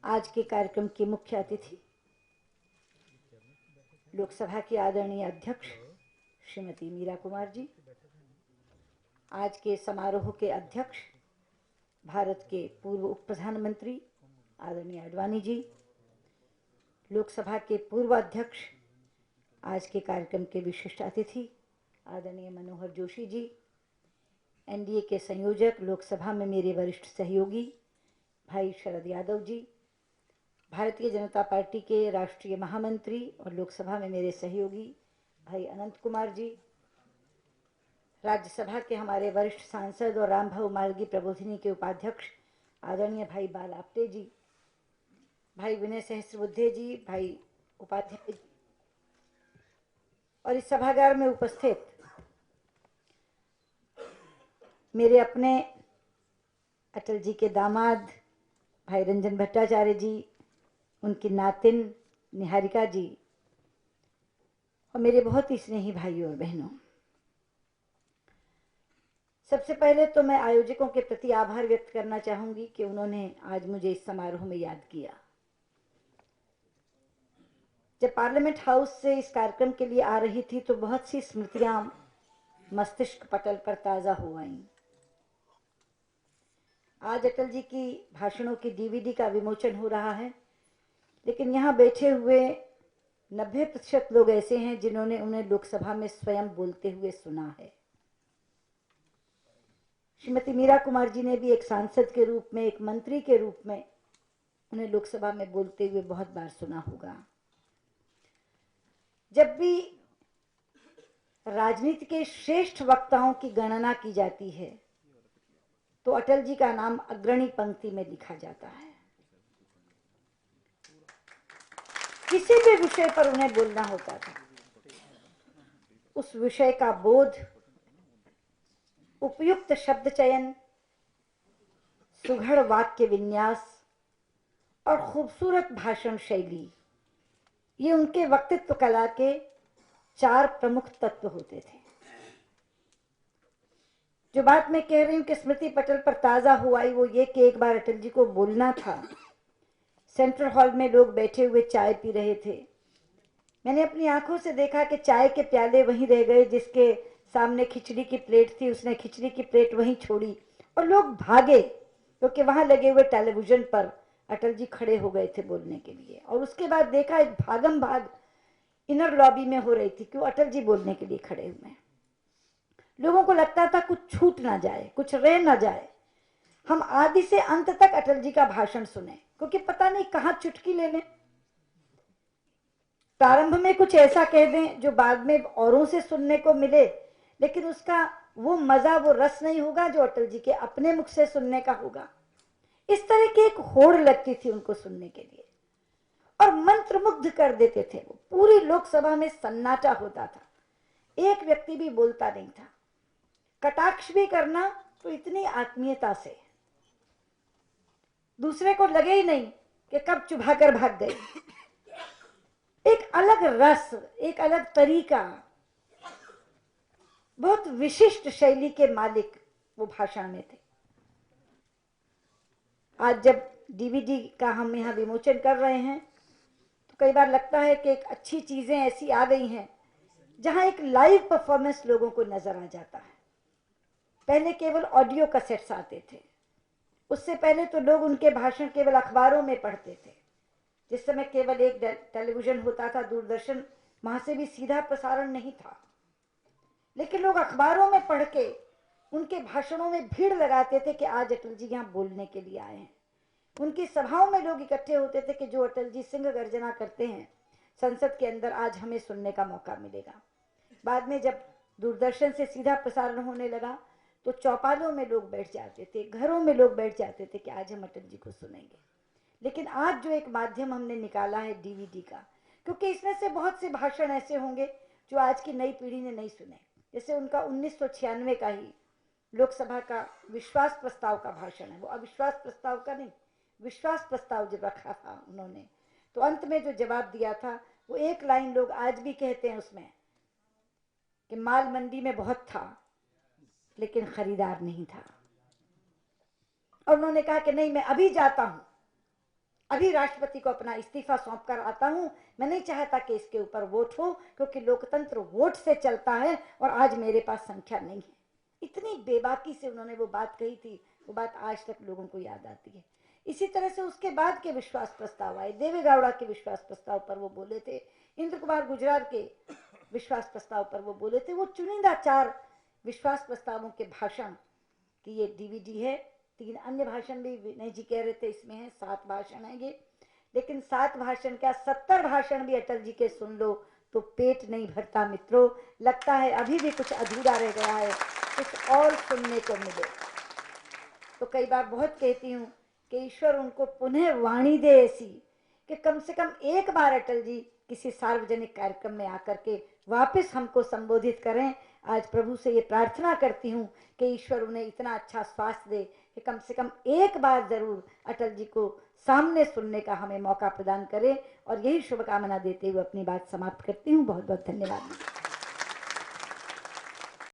आज के कार्यक्रम के मुख्य अतिथि लोकसभा की आदरणीय अध्यक्ष श्रीमती मीरा कुमार जी, आज के समारोह के अध्यक्ष भारत के पूर्व उप प्रधानमंत्री आदरणीय आडवाणी जी, लोकसभा के पूर्व अध्यक्ष, आज के कार्यक्रम के विशिष्ट अतिथि आदरणीय मनोहर जोशी जी, एनडीए के संयोजक, लोकसभा में मेरे वरिष्ठ सहयोगी भाई शरद यादव जी, भारतीय जनता पार्टी के राष्ट्रीय महामंत्री और लोकसभा में मेरे सहयोगी भाई अनंत कुमार जी, राज्यसभा के हमारे वरिष्ठ सांसद और रामभाऊ मालगी प्रबोधिनी के उपाध्यक्ष आदरणीय भाई बाल आप्टे जी, भाई विनय सहस्रबुद्धे जी, भाई उपाध्याय जी, और इस सभागार में उपस्थित मेरे अपने अटल जी के दामाद भाई रंजन भट्टाचार्य जी, उनकी नातिन निहारिका जी और मेरे बहुत ही स्नेही भाइयों और बहनों, सबसे पहले तो मैं आयोजकों के प्रति आभार व्यक्त करना चाहूंगी कि उन्होंने आज मुझे इस समारोह में याद किया। जब पार्लियामेंट हाउस से इस कार्यक्रम के लिए आ रही थी तो बहुत सी स्मृतियां मस्तिष्क पटल पर ताजा हो आईं। आज अटल जी की भाषणों की डीवीडी का विमोचन हो रहा है, लेकिन यहाँ बैठे हुए 90% लोग ऐसे हैं जिन्होंने उन्हें लोकसभा में स्वयं बोलते हुए सुना है। श्रीमती मीरा कुमार जी ने भी एक सांसद के रूप में, एक मंत्री के रूप में उन्हें लोकसभा में बोलते हुए बहुत बार सुना होगा। जब भी राजनीति के श्रेष्ठ वक्ताओं की गणना की जाती है तो अटल जी का नाम अग्रणी पंक्ति में लिखा जाता है। किसी भी विषय पर उन्हें बोलना होता था, उस विषय का बोध, उपयुक्त शब्द चयन, सुघड़ वाक्य विन्यास और खूबसूरत भाषण शैली, ये उनके वक्तित्व कला के 4 प्रमुख तत्व होते थे। जो बात मैं कह रही हूं कि स्मृति पटल पर ताजा हुआ आई, वो ये कि एक बार अटल जी को बोलना था। सेंट्रल हॉल में लोग बैठे हुए चाय पी रहे थे। मैंने अपनी आंखों से देखा कि चाय के प्याले वहीं रह गए, जिसके सामने खिचड़ी की प्लेट थी उसने खिचड़ी की प्लेट वहीं छोड़ी और लोग भागे, क्योंकि वहां लगे हुए टेलीविजन पर अटल जी खड़े हो गए थे बोलने के लिए। और उसके बाद देखा एक भागम भाग इनर लॉबी में हो रही थी, क्यों अटल जी बोलने के लिए खड़े हुए हैं। लोगों को लगता था कुछ छूट ना जाए, कुछ रह ना जाए, हम आदि से अंत तक अटल जी का भाषण सुने, क्योंकि पता नहीं कहां चुटकी ले लें। प्रारंभ में कुछ ऐसा कह दें जो बाद में औरों से सुनने को मिले, लेकिन उसका वो मजा, वो रस नहीं होगा जो अटल जी के अपने मुख से सुनने का होगा। इस तरह की एक होड़ लगती थी उनको सुनने के लिए और मंत्रमुग्ध कर देते थे। वो पूरी लोकसभा में सन्नाटा होता था, एक व्यक्ति भी बोलता नहीं था। कटाक्ष भी करना तो इतनी आत्मीयता से, दूसरे को लगे ही नहीं कि कब चुभाकर भाग गए। एक अलग रस, एक अलग तरीका, बहुत विशिष्ट शैली के मालिक वो भाषण में थे। आज जब डीवीडी का हम यहाँ विमोचन कर रहे हैं तो कई बार लगता है कि एक अच्छी चीजें ऐसी आ गई हैं जहां एक लाइव परफॉर्मेंस लोगों को नजर आ जाता है। पहले केवल ऑडियो कैसेट्स आते थे, उससे पहले तो लोग उनके भाषण केवल अखबारों में पढ़ते थे। जिस समय केवल एक टेलीविजन होता था, दूरदर्शन, वहां से भी सीधा प्रसारण नहीं था, लेकिन लोग अखबारों में पढ़ के उनके भाषणों में भीड़ लगाते थे कि आज अटल जी यहाँ बोलने के लिए आए हैं। उनकी सभाओं में लोग इकट्ठे होते थे कि जो अटल जी सिंह गर्जना करते हैं संसद के अंदर, आज हमें सुनने का मौका मिलेगा। बाद में जब दूरदर्शन से सीधा प्रसारण होने लगा तो चौपालों में लोग बैठ जाते थे, घरों में लोग बैठ जाते थे कि आज हम अटल जी को सुनेंगे। लेकिन आज जो एक माध्यम हमने निकाला है डीवीडी का, क्योंकि इसमें से बहुत से भाषण ऐसे होंगे जो आज की नई पीढ़ी ने नहीं सुने। जैसे उनका 1996 का ही लोकसभा का विश्वास प्रस्ताव का भाषण है, वो अविश्वास प्रस्ताव का नहीं, विश्वास प्रस्ताव जब रखा था उन्होंने, तो अंत में जो जवाब दिया था वो एक लाइन लोग आज भी कहते हैं उसमें कि माल मंडी में बहुत था लेकिन खरीदार नहीं था। और उन्होंने कहा कि नहीं, मैं अभी जाता हूं, अभी राष्ट्रपति को अपना इस्तीफा सौंप कर आता हूं। मैं नहीं चाहता कि इसके ऊपर वोट हो, क्योंकि लोकतंत्र वोट से चलता है और आज मेरे पास संख्या नहीं है। इतनी बेबाकी से उन्होंने वो बात कही थी, वो बात आज तक लोगों को याद आती है। इसी तरह से उसके बाद के विश्वास प्रस्ताव आए, देवेगौड़ा के विश्वास प्रस्ताव पर वो बोले थे, इंद्र कुमार गुजराल के विश्वास प्रस्ताव पर वो बोले थे। वो चुनिंदा 4 विश्वास प्रस्तावों के भाषण की ये डीवीडी है। 3 अन्य भाषण भी विनय जी कह रहे थे इसमें है, 7 भाषण है ये। लेकिन 7 भाषण क्या, 70 भाषण भी अटल जी के सुन लो तो पेट नहीं भरता मित्रों। लगता है अभी भी कुछ अधूरा रह गया है, कुछ और सुनने को मिले। तो कई बार बहुत कहती हूँ कि ईश्वर उनको पुनः वाणी दे ऐसी कि कम से कम एक बार अटल जी किसी सार्वजनिक कार्यक्रम में आकर के वापस हमको संबोधित करें। आज प्रभु से ये प्रार्थना करती हूँ कि ईश्वर उन्हें इतना अच्छा स्वास्थ्य दे कि कम से कम एक बार जरूर अटल जी को सामने सुनने का हमें मौका प्रदान करे। और यही शुभकामना देते हुए अपनी बात समाप्त करती हूँ। बहुत बहुत धन्यवाद।